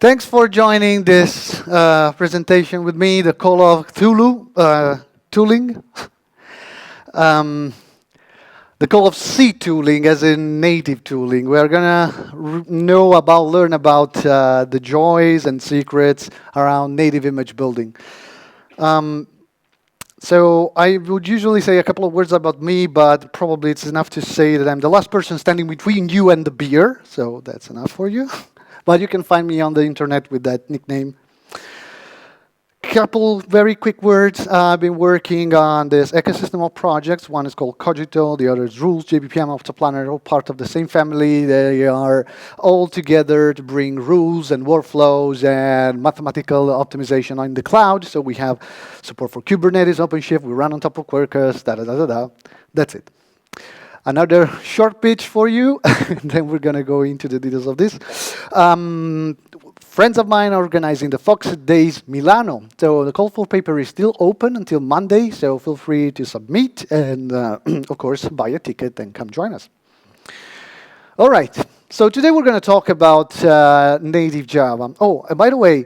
Thanks for joining this presentation with me, the Call of Ctooling. Um, the Call of Ctooling, as in native tooling. We are gonna learn about the joys and secrets around native image building. So I would usually say a couple of words about me, but probably it's enough to say that I'm the last person standing between you and the beer, so that's enough for you. But you can find me on the internet with that nickname. Couple very quick words. I've been working on this ecosystem of projects. One is called Cogito, the other is Rules, JBPM, Optoplanner, all part of the same family. They are all together to bring rules and workflows and mathematical optimization in the cloud. So we have support for Kubernetes, OpenShift, we run on top of Quarkus, da-da-da-da-da. That's it. Another short pitch for you, and then we're going to go into the details of this. Friends of mine are organizing the Fox Days Milano. So the call for paper is still open until Monday, so feel free to submit and, of course, buy a ticket and come join us. All right, so today we're going to talk about native Java. Oh, and by the way,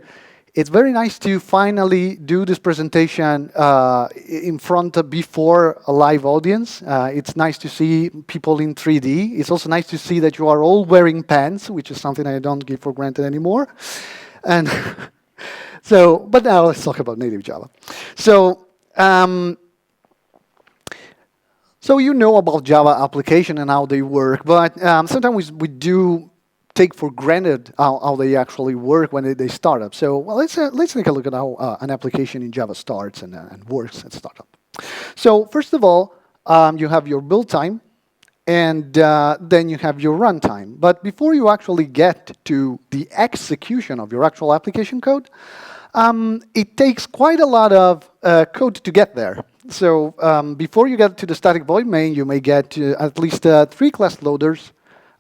it's very nice to finally do this presentation in front of before a live audience. It's nice to see people in 3D. It's also nice to see that you are all wearing pants, which is something I don't give for granted anymore. And so, but now let's talk about native Java. So, so you know about Java application and how they work, but sometimes we do take for granted how they actually work when they start up. So well, let's take a look at how an application in Java starts and works at startup. So first of all, you have your build time, and then you have your runtime. But before you actually get to the execution of your actual application code, it takes quite a lot of code to get there. So before you get to the static void main, you may get to at least 3 class loaders,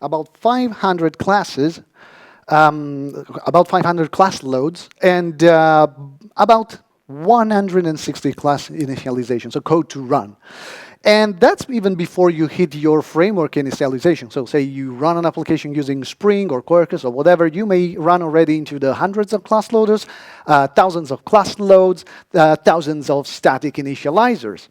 about 500 classes, about 500 class loads, and about 160 class initialization, so code to run. And that's even before you hit your framework initialization. So say you run an application using Spring or Quarkus or whatever, you may run already into the hundreds of class loaders, thousands of class loads, thousands of static initializers.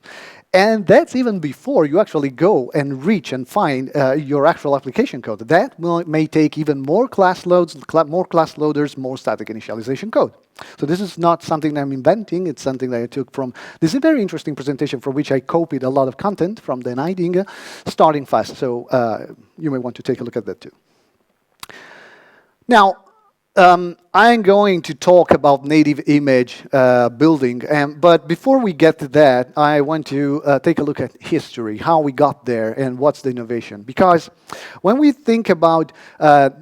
And that's even before you actually go and reach and find your actual application code. That may take even more class loads, more class loaders, more static initialization code. So this is not something I'm inventing. It's something that I took from this is a very interesting presentation from which I copied a lot of content from the Leiden starting fast. So you may want to take a look at that too. Now, I'm going to talk about native image building, but before we get to that, I want to take a look at history, how we got there, and what's the innovation. Because when we think about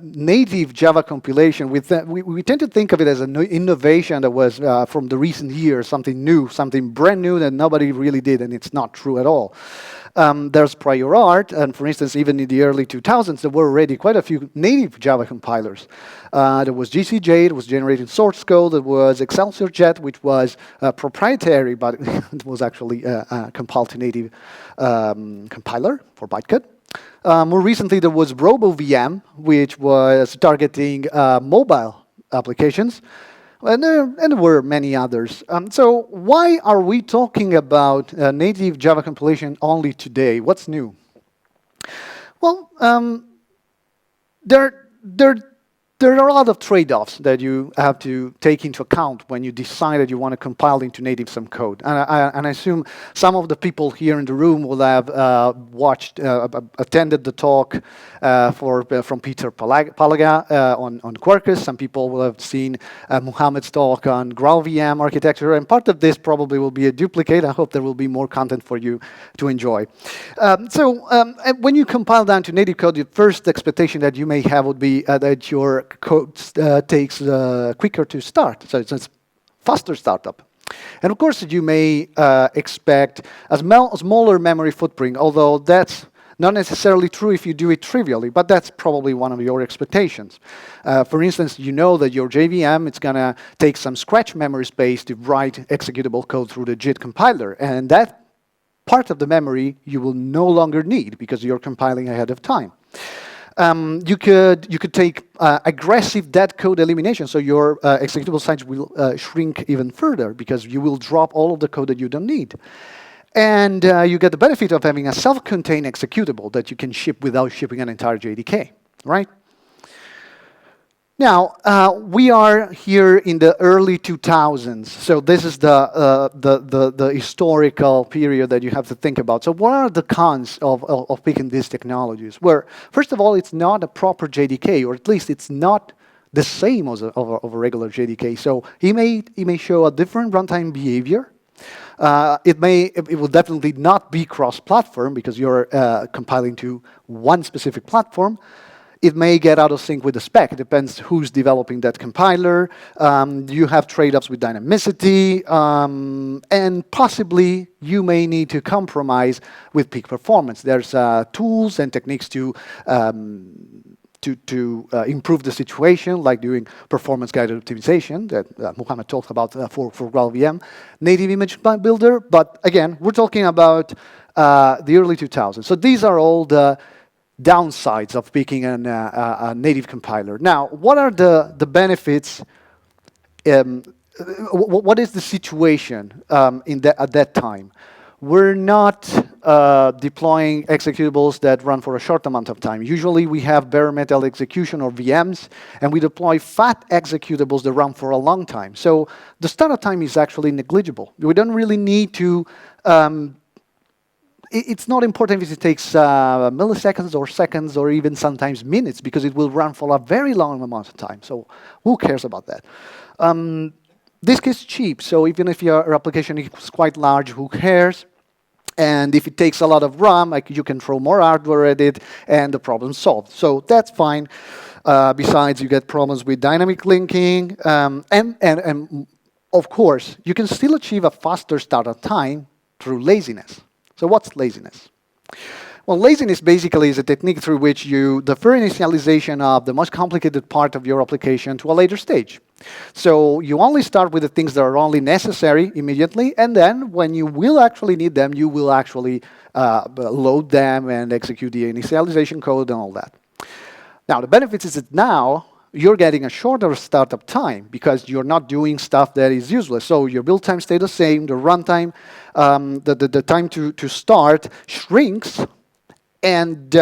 native Java compilation, we tend to think of it as an innovation that was from the recent years, something new, something brand new that nobody really did, and it's not true at all. There's prior art, and for instance, even in the early 2000s, there were already quite a few native Java compilers. There was GCJ, it was generating source code, there was ExcelsiorJet, which was proprietary, but it was actually compiled to native compiler for bytecode. More recently, there was RoboVM, which was targeting mobile applications. And there were many others. So why are we talking about native Java compilation only today? What's new? Well, there are a lot of trade-offs that you have to take into account when you decide that you want to compile into native some code. And I assume some of the people here in the room will have attended the talk from Peter Palaga on Quarkus. Some people will have seen Muhammad's talk on GraalVM architecture, and part of this probably will be a duplicate. I hope there will be more content for you to enjoy. When you compile down to native code, the first expectation that you may have would be that your code takes quicker to start, so it's faster startup. And of course, you may expect a smaller memory footprint, although that's not necessarily true if you do it trivially, but that's probably one of your expectations. For instance, you know that your JVM, it's going to take some scratch memory space to write executable code through the JIT compiler, and that part of the memory you will no longer need because you're compiling ahead of time. You could take aggressive dead code elimination. So your executable size will shrink even further because you will drop all of the code that you don't need. And you get the benefit of having a self-contained executable that you can ship without shipping an entire JDK, right? Now, we are here in the early 2000s, so this is the historical period that you have to think about. So what are the cons of picking these technologies? Where, first of all, it's not a proper JDK, or at least it's not the same as a regular JDK. So it may show a different runtime behavior. It will definitely not be cross-platform because you're compiling to one specific platform. It may get out of sync with the spec. It depends who's developing that compiler. You have trade-offs with dynamicity, and possibly you may need to compromise with peak performance. There's tools and techniques to improve the situation, like doing performance-guided optimization that Muhammad talked about for GraalVM, native image builder. But again, we're talking about the early 2000s. So these are all the downsides of picking a native compiler. Now, what are the benefits? What is the situation at that time? We're not deploying executables that run for a short amount of time. Usually, we have bare metal execution or VMs, and we deploy fat executables that run for a long time. So the startup time is actually negligible. We don't really need to it's not important if it takes milliseconds or seconds or even sometimes minutes, because it will run for a very long amount of time. So who cares about that? Disk is cheap, so even if your application is quite large, who cares? And if it takes a lot of RAM, like, you can throw more hardware at it, and the problem's solved. So that's fine. Besides, you get problems with dynamic linking, and of course, you can still achieve a faster startup time through laziness. So what's laziness? Well, laziness basically is a technique through which you defer initialization of the most complicated part of your application to a later stage. So you only start with the things that are only necessary immediately, and then when you will actually need them, you will actually load them and execute the initialization code and all that. Now, the benefits is that now you're getting a shorter startup time because you're not doing stuff that is useless. So your build time stays the same, the runtime, the time to start shrinks, and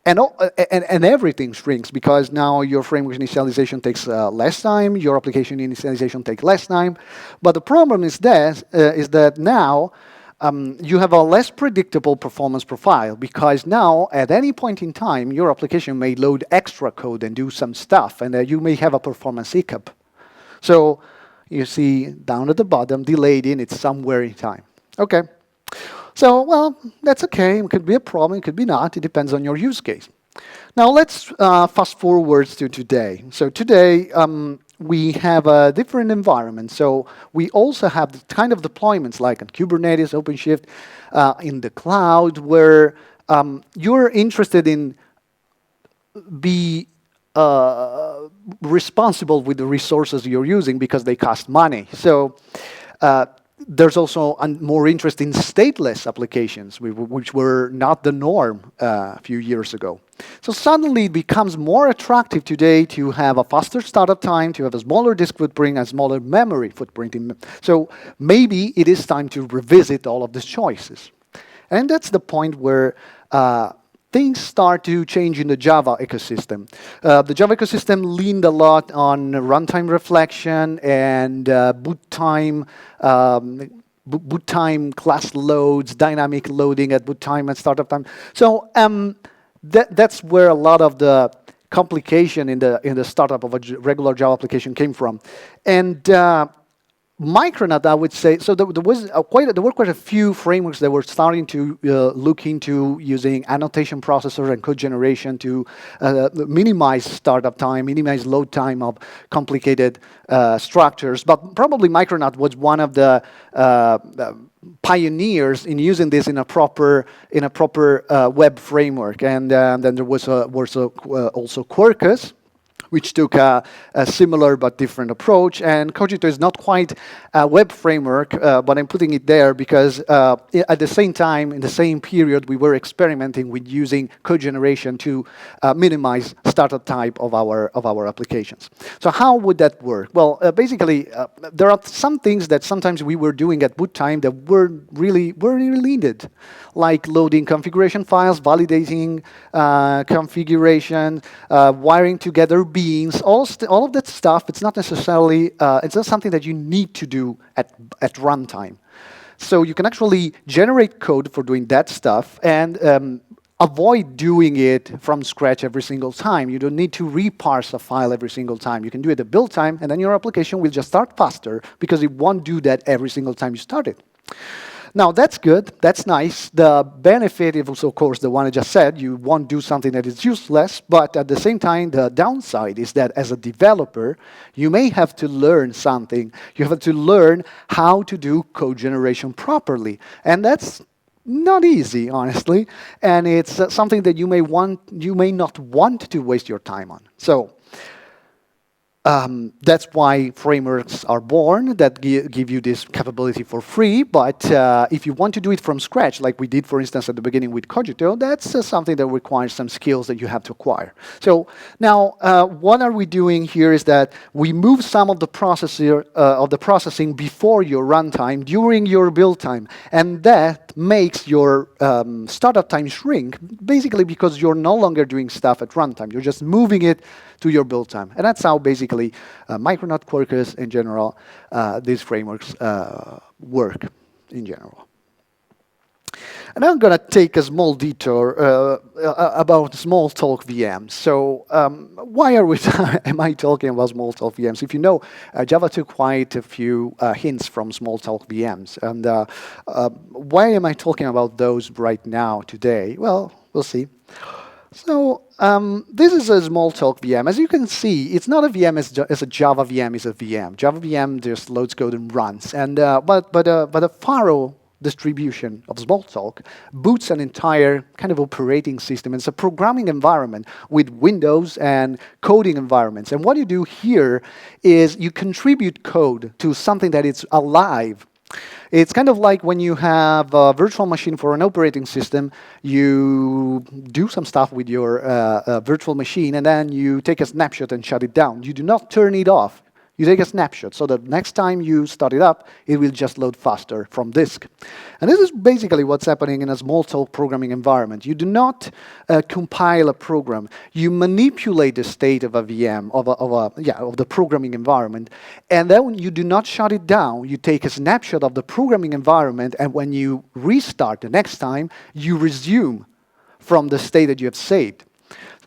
everything shrinks because now your framework initialization takes less time, your application initialization takes less time. But the problem is that now you have a less predictable performance profile, because now, at any point in time, your application may load extra code and do some stuff, and you may have a performance hiccup. So you see down at the bottom, delayed in, it's somewhere in time. Okay. So, well, that's okay. It could be a problem, it could be not. It depends on your use case. Now, let's fast forward to today. So today, we have a different environment. So we also have the kind of deployments like on Kubernetes, OpenShift, in the cloud, where you're interested in be responsible with the resources you're using because they cost money. So there's also more interest in stateless applications, which were not the norm a few years ago. So suddenly it becomes more attractive today to have a faster startup time, to have a smaller disk footprint, a smaller memory footprint. So maybe it is time to revisit all of these choices. And that's the point where things start to change in the Java ecosystem. The Java ecosystem leaned a lot on runtime reflection and boot time class loads, dynamic loading at boot time and startup time. So that's where a lot of the complication in the startup of a regular Java application came from. And Micronaut, I would say, so there were quite a few frameworks that were starting to look into using annotation processor and code generation to minimize startup time, minimize load time of complicated structures. But probably Micronaut was one of the pioneers in using this in a proper web framework. And then there was also Quarkus, which took a similar but different approach. And Cogito is not quite a web framework, but I'm putting it there because at the same time, in the same period, we were experimenting with using code generation to minimize startup time of our applications. So how would that work? Well, basically, there are some things that sometimes we were doing at boot time that weren't really needed, like loading configuration files, validating configuration, wiring together beans, all of that stuff. It's not necessarily, it's not something that you need to do at runtime. So you can actually generate code for doing that stuff and avoid doing it from scratch every single time. You don't need to reparse a file every single time. You can do it at build time, and then your application will just start faster because it won't do that every single time you start it. Now, that's good. That's nice. The benefit is, of course, the one I just said. You won't do something that is useless, but at the same time, the downside is that as a developer, you may have to learn something. You have to learn how to do code generation properly, and that's not easy, honestly, and it's something that you may not want to waste your time on. So that's why frameworks are born that give you this capability for free. But if you want to do it from scratch, like we did, for instance, at the beginning with Cogito, that's something that requires some skills that you have to acquire. So now, what are we doing here is that we move some of the processing before your runtime during your build time, and that makes your startup time shrink, basically because you're no longer doing stuff at runtime. You're just moving it to your build time. And that's how basically Micronaut, Quarkus, in general, these frameworks work in general. And I'm going to take a small detour about Smalltalk VMs. So why am I talking about Smalltalk VMs? If you know, Java took quite a few hints from Smalltalk VMs. And why am I talking about those right now, today? Well, we'll see. So this is a Smalltalk VM. As you can see, it's not a VM as a Java VM is a VM. Java VM just loads code and runs. And but a Faro distribution of Smalltalk boots an entire kind of operating system. It's a programming environment with Windows and coding environments. And what you do here is you contribute code to something that is alive. It's kind of like when you have a virtual machine for an operating system, you do some stuff with your virtual machine, and then you take a snapshot and shut it down. You do not turn it off. You take a snapshot, so that next time you start it up, it will just load faster from disk. And this is basically what's happening in a Smalltalk programming environment. You do not compile a program. You manipulate the state of a VM, of the programming environment, and then you do not shut it down. You take a snapshot of the programming environment, and when you restart the next time, you resume from the state that you have saved.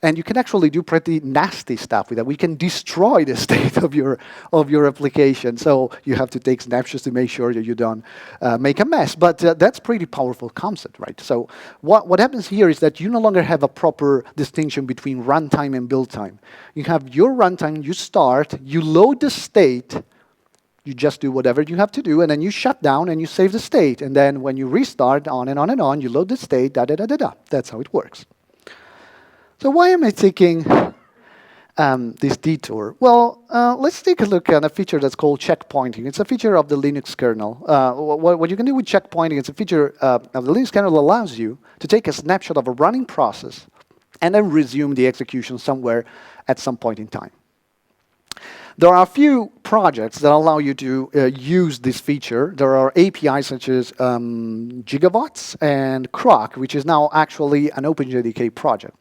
And you can actually do pretty nasty stuff with that. We can destroy the state of your application. So you have to take snapshots to make sure that you don't make a mess. But that's pretty powerful concept, right? So what happens here is that you no longer have a proper distinction between runtime and build time. You have your runtime, you start, you load the state, you just do whatever you have to do, and then you shut down and you save the state. And then when you restart, on and on and on, you load the state, da-da-da-da-da. That's how it works. So why am I taking this detour? Well, let's take a look at a feature that's called checkpointing. It's a feature of the Linux kernel. What you can do with checkpointing, it's a feature of the Linux kernel that allows you to take a snapshot of a running process and then resume the execution somewhere at some point in time. There are a few projects that allow you to use this feature. There are APIs such as Gigawatts and Croc, which is now actually an OpenJDK project.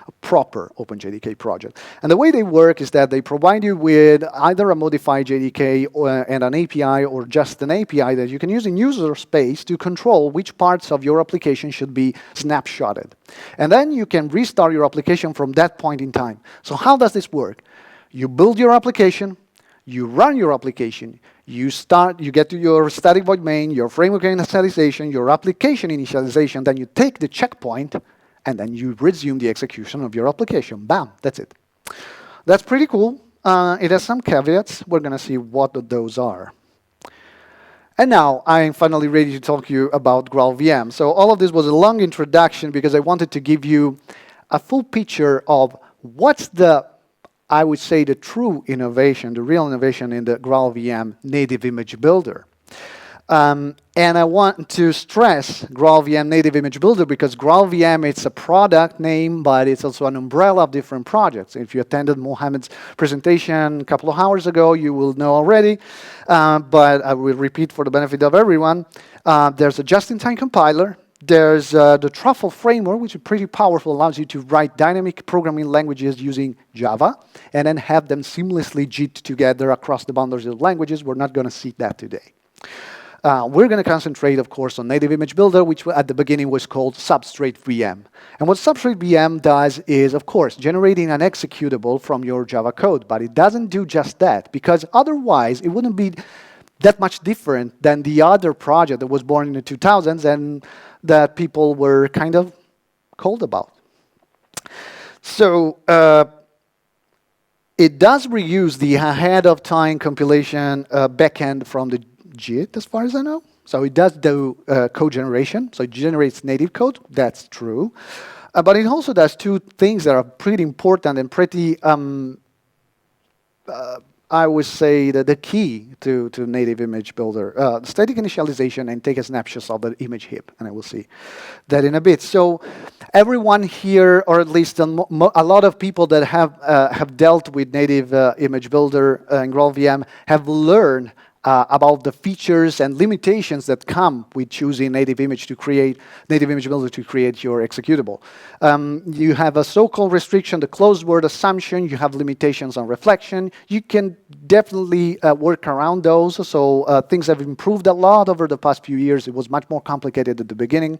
A proper OpenJDK project. And the way they work is that they provide you with either a modified JDK and an API, or just an API that you can use in user space to control which parts of your application should be snapshotted. And then you can restart your application from that point in time. So how does this work? You build your application, you run your application, you get to your static void main, your framework initialization, your application initialization, then you take the checkpoint, and then you resume the execution of your application. Bam, that's it. That's pretty cool. It has some caveats. We're going to see what those are. And now I'm finally ready to talk to you about GraalVM. So all of this was a long introduction because I wanted to give you a full picture of what's the I would say, the true innovation, the real innovation in the GraalVM native image builder. And I want to stress GraalVM Native Image Builder because GraalVM, it's a product name, but it's also an umbrella of different projects. If you attended Mohammed's presentation a couple of hours ago, you will know already, but I will repeat for the benefit of everyone. There's a just-in-time compiler. There's the Truffle framework, which is pretty powerful, allows you to write dynamic programming languages using Java, and then have them seamlessly JIT together across the boundaries of languages. We're not going to see that today. We're going to concentrate, of course, on Native Image Builder, which at the beginning was called Substrate VM. And what Substrate VM does is, of course, generating an executable from your Java code. But it doesn't do just that, because otherwise it wouldn't be that much different than the other project that was born in the 2000s and that people were kind of cold about. So it does reuse the ahead-of-time compilation backend from the JIT, as far as I know. So it does do code generation. So it generates native code. That's true. But it also does two things that are pretty important and pretty, I would say, the key to native image builder. Static initialization and take a snapshot of the image heap. And I will see that in a bit. So everyone here, or at least a lot of people that have dealt with native image builder in GraalVM have learned about the features and limitations that come with choosing native image builder to create your executable. You have a so-called restriction, the closed word assumption. You have limitations on reflection. You can definitely work around those. So things have improved a lot over the past few years. It was much more complicated at the beginning.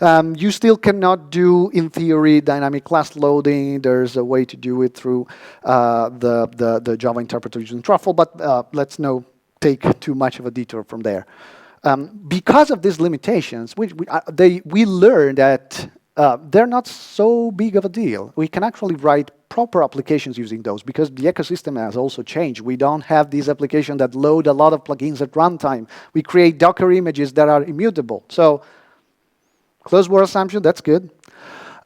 You still cannot do, in theory, dynamic class loading. There's a way to do it through the Java interpreter using Truffle, but let's not take too much of a detour from there. Because of these limitations, we learned that they're not so big of a deal. We can actually write proper applications using those because the ecosystem has also changed. We don't have these applications that load a lot of plugins at runtime. We create Docker images that are immutable. So closed word assumption, that's good.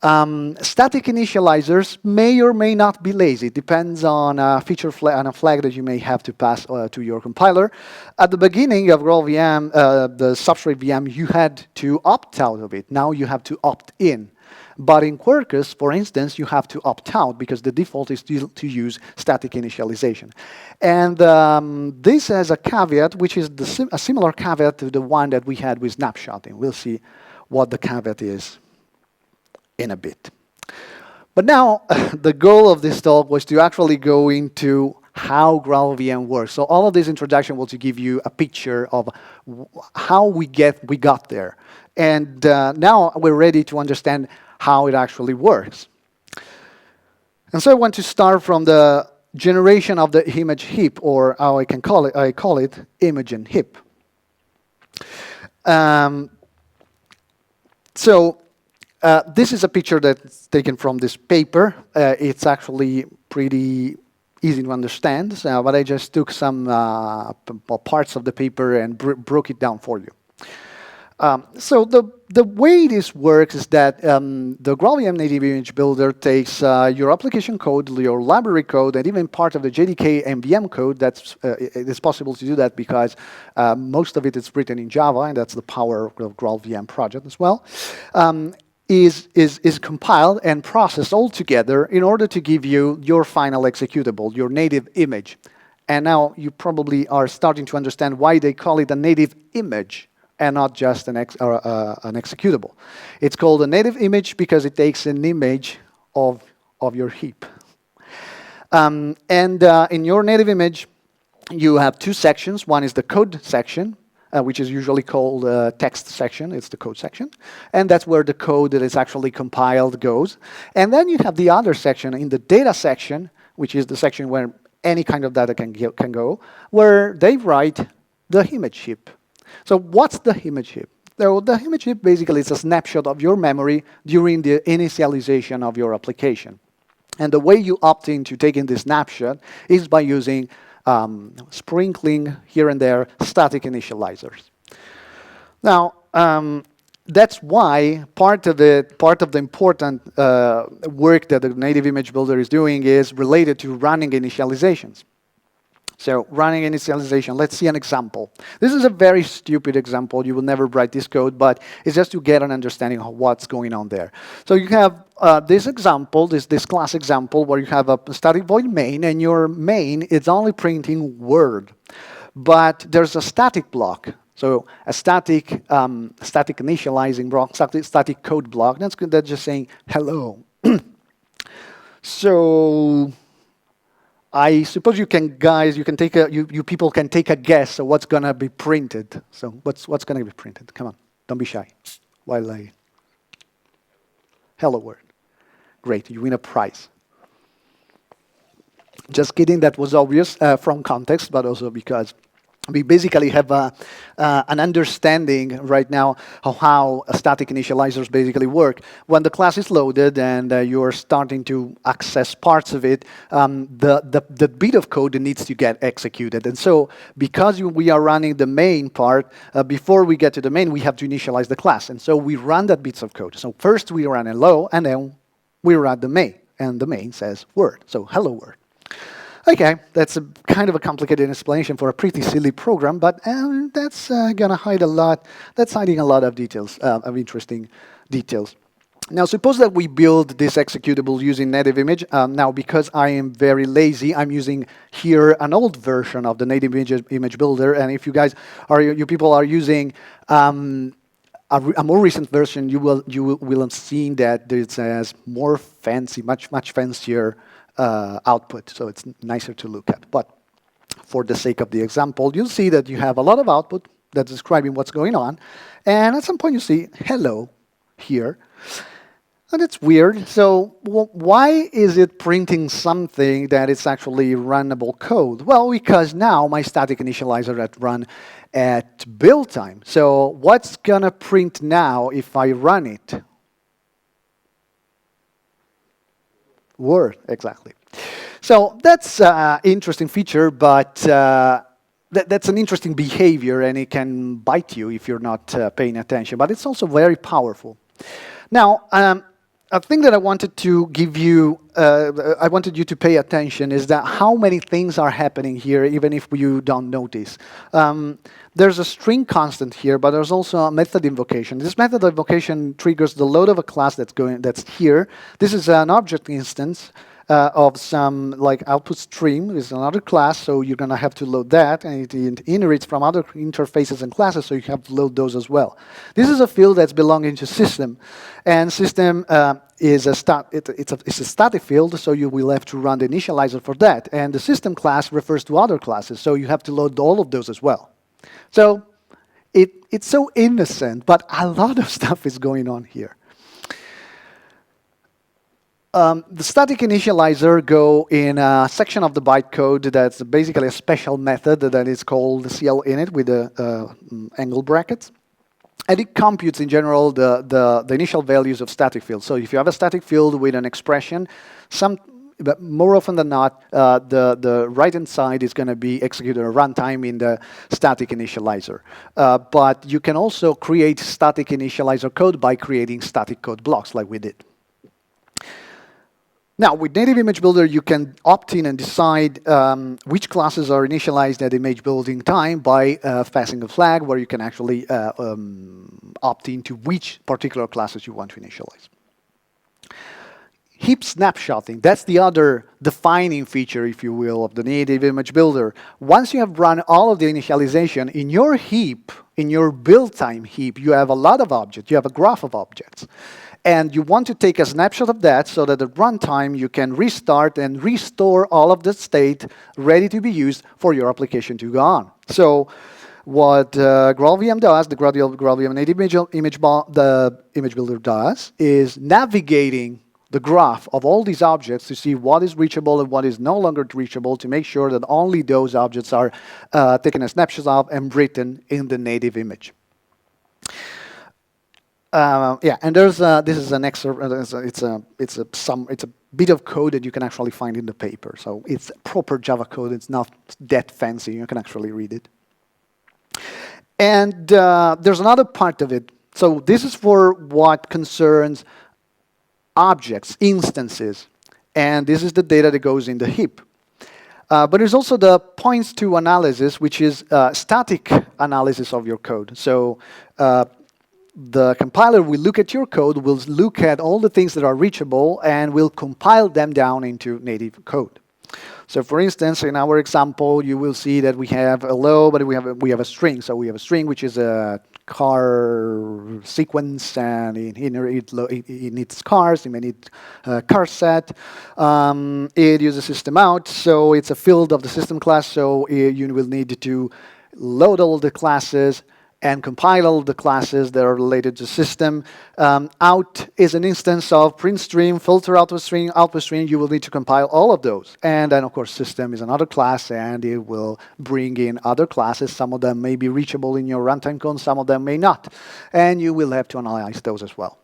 Static initializers may or may not be lazy. It depends on a feature on a flag that you may have to pass to your compiler. At the beginning of GraalVM, the Substrate VM, you had to opt out of it. Now you have to opt in. But in Quarkus, for instance, you have to opt out because the default is to use static initialization. And this has a caveat, which is a similar caveat to the one that we had with snapshotting. We'll see what the caveat is in a bit. But now, the goal of this talk was to actually go into how GraalVM works. So all of this introduction was to give you a picture of how we got there. And now we're ready to understand how it actually works. And so I want to start from the generation of the image heap, or how I call it image and heap. This is a picture that's taken from this paper. It's actually pretty easy to understand, but I just took some parts of the paper and broke it down for you. So the way this works is that the GraalVM Native Image Builder takes your application code, your library code, and even part of the JDK and VM code. It's possible to do that because most of it is written in Java, and that's the power of the GraalVM project as well. Is compiled and processed all together in order to give you your final executable, your native image. And now you probably are starting to understand why they call it a native image and not just an executable. It's called a native image because it takes an image of your heap. In your native image, you have two sections. One is the code section, which is usually called text section. It's the code section. And that's where the code that is actually compiled goes. And then you have the other section in the data section, which is the section where any kind of data can go, where they write the image heap. So what's the image heap? The image heap basically is a snapshot of your memory during the initialization of your application. And the way you opt into taking this snapshot is by using sprinkling here and there static initializers. Now, that's why part of the important work that the native image builder is doing is related to running initializations. So running initialization, let's see an example. This is a very stupid example. You will never write this code, but it's just to get an understanding of what's going on there. So you have this example, this class example, where you have a static void main, and your main is only printing word. But there's a static block. So a static initializing block, static code block. That's just saying hello. So I suppose you can take you people can take a guess of what's gonna be printed. So what's gonna be printed? Come on, don't be shy. While I hello world. Great, you win a prize. Just kidding, that was obvious from context, but also because we basically have an understanding right now of how static initializers basically work. When the class is loaded and you're starting to access parts of it, the bit of code needs to get executed. And so because we are running the main part, before we get to the main, we have to initialize the class. And so we run that bits of code. So first we run hello, and then we run the main. And the main says word, so hello world. Okay, that's kind of a complicated explanation for a pretty silly program, but that's gonna hide a lot. That's hiding a lot of details, of interesting details. Now, suppose that we build this executable using native image. Now, because I am very lazy, I'm using here an old version of the native image builder. And if you guys you people are using a more recent version, you will have seen that it says more fancy, much fancier output, so it's nicer to look at. But for the sake of the example, you'll see that you have a lot of output that's describing what's going on, and at some point you see hello here, and it's weird. So why is it printing something that is actually runnable code? Well, because now my static initializer had run at build time. So what's gonna print now if I run it? Word, exactly. So that's an interesting feature, but that's an interesting behavior, and it can bite you if you're not paying attention. But it's also very powerful. Now, a thing that I wanted to give you, I wanted you to pay attention is that how many things are happening here, even if you don't notice. There's a string constant here, but there's also a method invocation. This method invocation triggers the load of a class that's here. This is an object instance of some like output stream. This is another class, so you're gonna have to load that, and it inherits from other interfaces and classes, so you have to load those as well. This is a field that's belonging to system, and system is a static field, so you will have to run the initializer for that. And the system class refers to other classes, so you have to load all of those as well. So it's so innocent, but a lot of stuff is going on here. The static initializer go in a section of the bytecode that's basically a special method that is called CLInit with the angle brackets. And it computes, in general, the initial values of static fields. So if you have a static field with an expression, but more often than not, the right-hand side is going to be executed at runtime in the static initializer. But you can also create static initializer code by creating static code blocks like we did. Now, with Native Image Builder, you can opt in and decide which classes are initialized at image building time by passing a flag where you can actually opt into which particular classes you want to initialize. Heap snapshotting, that's the other defining feature, if you will, of the Native Image Builder. Once you have run all of the initialization, in your heap, in your build time heap, you have a lot of objects. You have a graph of objects. And you want to take a snapshot of that so that at runtime you can restart and restore all of the state ready to be used for your application to go on. So what GraalVM does, the GraalVM Native Image Builder does, is navigating the graph of all these objects to see what is reachable and what is no longer reachable, to make sure that only those objects are taken a snapshot of and written in the native image. Yeah, and there's this is an excerpt. It's a bit of code that you can actually find in the paper. So it's proper Java code. It's not that fancy. You can actually read it. And there's another part of it So this is for what concerns objects, instances, and this is the data that goes in the heap. But there's also the points to analysis, which is static analysis of your code. So the compiler will look at your code, will look at all the things that are reachable, and will compile them down into native code. So for instance, in our example, you will see that we have a hello, but we have a string. So we have a string which is a car sequence, and it needs cars, it may need car set. It uses system out, so it's a field of the system class, so you will need to load all the classes and compile all the classes that are related to system. Out is an instance of print stream, filter output stream. You will need to compile all of those. And then, of course, system is another class, and it will bring in other classes. Some of them may be reachable in your runtime code, some of them may not. And you will have to analyze those as well.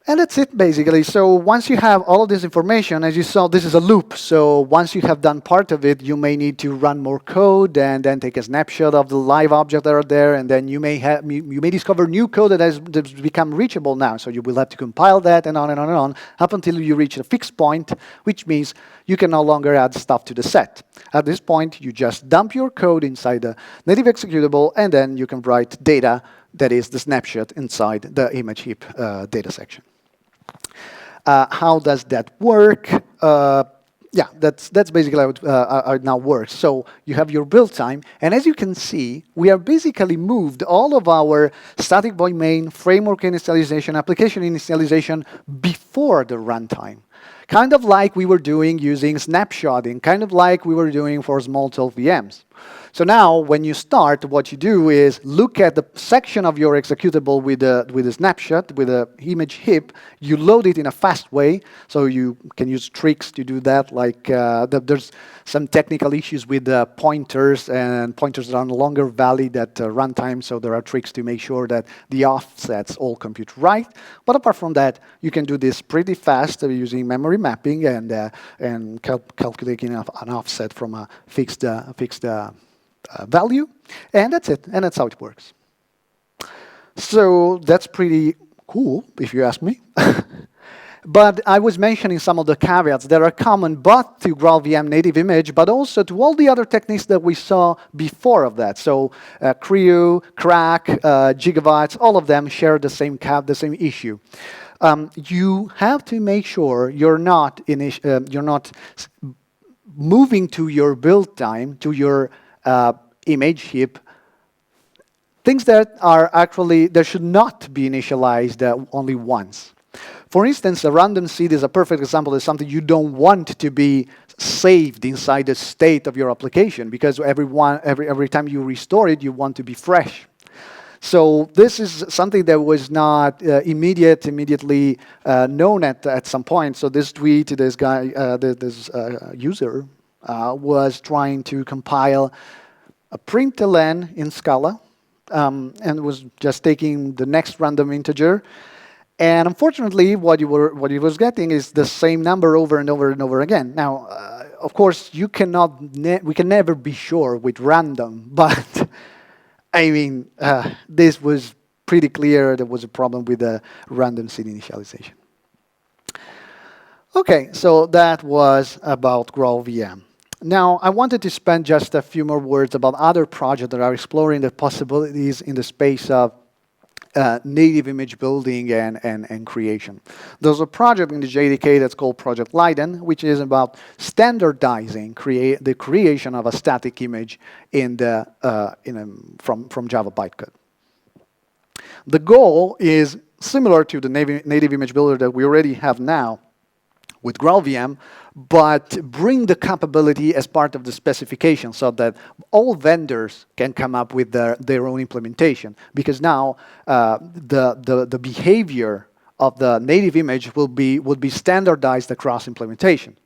And that's it, basically. So once you have all of this information, as you saw, this is a loop. So once you have done part of it, you may need to run more code and then take a snapshot of the live objects that are there. And then you may discover new code that's become reachable now. So you will have to compile that and on and on and on up until you reach a fixed point, which means you can no longer add stuff to the set. At this point, you just dump your code inside the native executable, and then you can write data that is the snapshot inside the image heap data section. How does that work? Yeah, that's basically how it now works. So you have your build time, and as you can see, we have basically moved all of our static void main, framework initialization, application initialization before the runtime. Kind of like we were doing using snapshotting, kind of like we were doing for small VMs. So now, when you start, what you do is look at the section of your executable with a snapshot, with an image heap. You load it in a fast way, so you can use tricks to do that. Like there's some technical issues with pointers, and pointers are no longer valid at runtime, so there are tricks to make sure that the offsets all compute right. But apart from that, you can do this pretty fast using memory mapping and calculating an offset from a fixed value, and that's it, and that's how it works. So that's pretty cool, if you ask me. But I was mentioning some of the caveats that are common both to GraalVM native image, but also to all the other techniques that we saw before of that. So Creo, Crack, Gigabytes, all of them share the same issue. You have to make sure you're not moving to your build time, to your image heap, things that are actually, that should not be initialized only once. For instance, a random seed is a perfect example of something you don't want to be saved inside the state of your application, because every time you restore it, you want to be fresh. So this is something that was not immediately known at some point. So this tweet, this guy, this user was trying to compile a println in Scala, and was just taking the next random integer. And unfortunately, what he was getting is the same number over and over and over again. Now, of course, we can never be sure with random, but I mean, this was pretty clear there was a problem with the random seed initialization. Okay, so that was about GraalVM. Now, I wanted to spend just a few more words about other projects that are exploring the possibilities in the space of native image building and creation. There's a project in the JDK that's called Project Leiden, which is about standardizing the creation of a static image from Java bytecode. The goal is similar to the native image builder that we already have now with GraalVM, but bring the capability as part of the specification so that all vendors can come up with their own implementation. Because now the behavior of the native image would be standardized across implementation.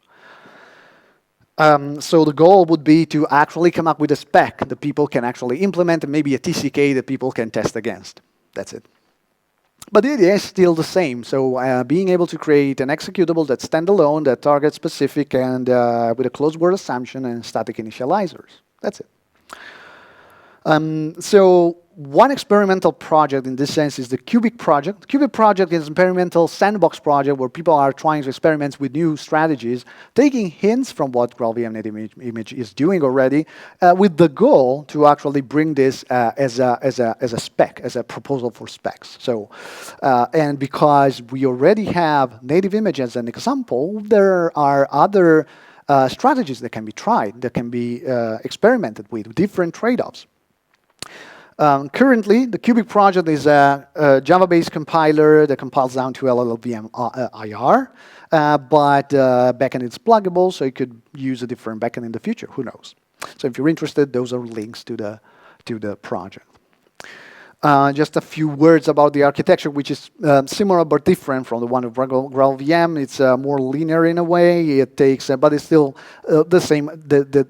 So the goal would be to actually come up with a spec that people can actually implement, and maybe a TCK that people can test against. That's it. But the idea is still the same. So being able to create an executable that's standalone, that target specific, and with a closed word assumption and static initializers. That's it. So one experimental project in this sense is the Cubic project. The Cubic project is an experimental sandbox project where people are trying to experiment with new strategies, taking hints from what GraalVM native image is doing already, with the goal to actually bring this as a spec, as a proposal for specs. So, and because we already have native image as an example, there are other strategies that can be tried, that can be experimented with, different trade-offs. Currently, the Cubic project is a Java-based compiler that compiles down to LLVM IR, but backend is pluggable, so you could use a different backend in the future. Who knows? So if you're interested, those are links to the project. Just a few words about the architecture, which is similar but different from the one of GraalVM. It's more linear in a way. It takes, but it's still the same,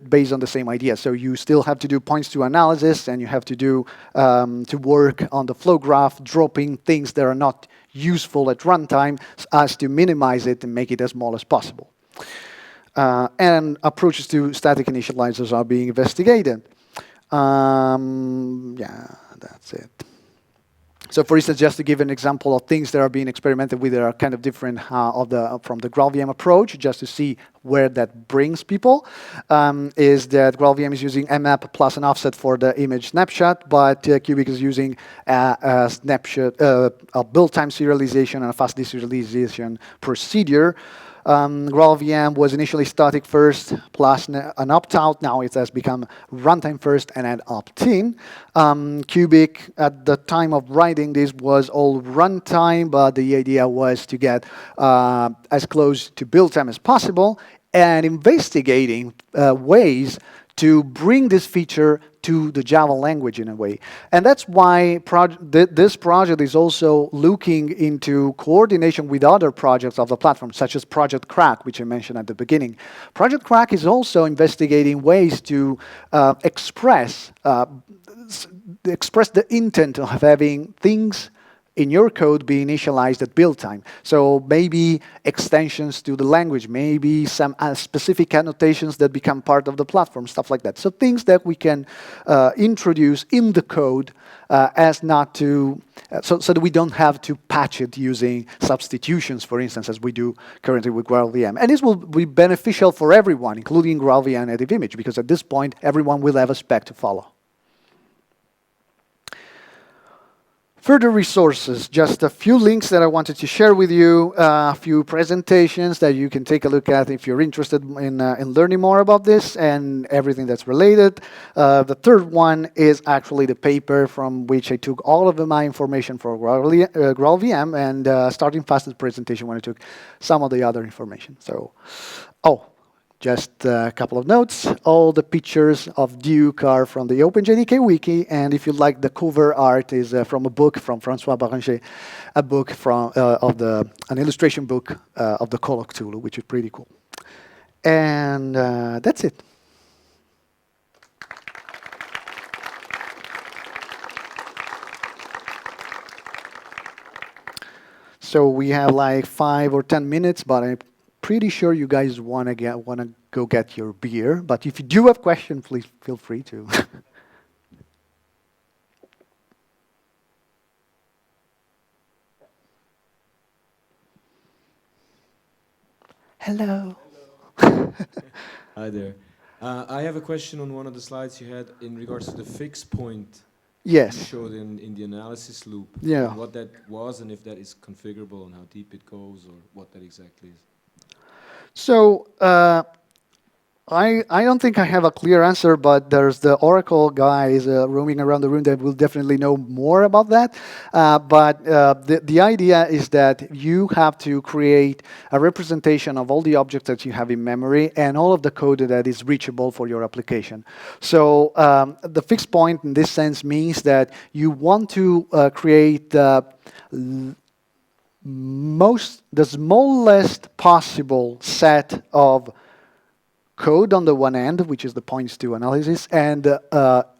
based on the same idea. So you still have to do points to analysis, and you have to do to work on the flow graph, dropping things that are not useful at runtime, as to minimize it and make it as small as possible. And approaches to static initializers are being investigated. Yeah, that's it. So, for instance, just to give an example of things that are being experimented with that are kind of different from the GraalVM approach, just to see where that brings people, is that GraalVM is using mmap plus an offset for the image snapshot, but Cubic is using a snapshot, a build time serialization and a fast deserialization procedure. GraalVM was initially static first plus an opt-out. Now it has become runtime first and an opt-in. Cubic, at the time of writing this, was all runtime, but the idea was to get as close to build time as possible and investigating ways to bring this feature to the Java language in a way. And that's why this project is also looking into coordination with other projects of the platform, such as Project Crack, which I mentioned at the beginning. Project Crack is also investigating ways to express the intent of having things in your code be initialized at build time. So maybe extensions to the language, maybe some specific annotations that become part of the platform, stuff like that. So things that we can introduce in the code as not to, so that we don't have to patch it using substitutions, for instance, as we do currently with GraalVM. And this will be beneficial for everyone, including GraalVM native image, because at this point, everyone will have a spec to follow. Further resources, just a few links that I wanted to share with you, a few presentations that you can take a look at if you're interested in learning more about this and everything that's related. The third one is actually the paper from which I took all of my information for GraalVM and starting fastest presentation when I took some of the other information. So, just a couple of notes. All the pictures of Duke are from the OpenJDK wiki, and if you like, the cover art is from a book from François Baranger, a book from an illustration book of the Colloq tool, which is pretty cool. And that's it. So we have like 5 or 10 minutes, but I'm pretty sure you guys want to go get your beer. But if you do have questions, please feel free to. Hello. Hi there. I have a question on one of the slides you had in regards to the fixed point. Yes. You showed in the analysis loop. Yeah. And what that was and if that is configurable and how deep it goes or what that exactly is. So I don't think I have a clear answer, but there's the Oracle guys roaming around the room that will definitely know more about that. But the idea is that you have to create a representation of all the objects that you have in memory and all of the code that is reachable for your application. So the fixed point in this sense means that you want to create the smallest possible set of code on the one end, which is the points to analysis, and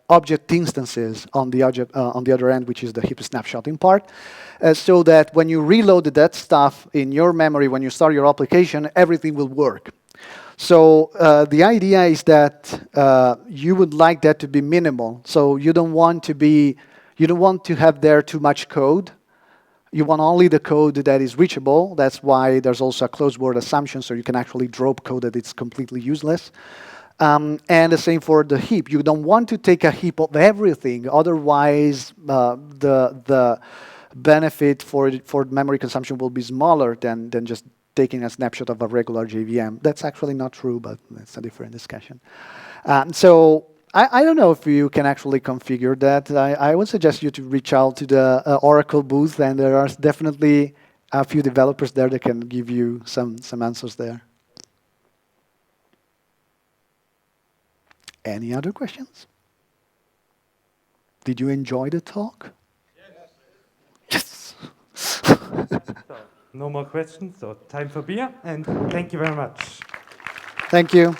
object instances on the other end, which is the heap snapshotting part, so that when you reload that stuff in your memory, when you start your application, everything will work. So the idea is that you would like that to be minimal. So you don't want You don't want to have there too much code. You want only the code that is reachable. That's why there's also a closed word assumption, so you can actually drop code that it's completely useless. And the same for the heap. You don't want to take a heap of everything. Otherwise, the benefit for memory consumption will be smaller than just taking a snapshot of a regular JVM. That's actually not true, but it's a different discussion. So I don't know if you can actually configure that. I would suggest you to reach out to the Oracle booth, and there are definitely a few developers there that can give you some answers there. Any other questions? Did you enjoy the talk? Yes. So, no more questions, so time for beer, and thank you very much. Thank you.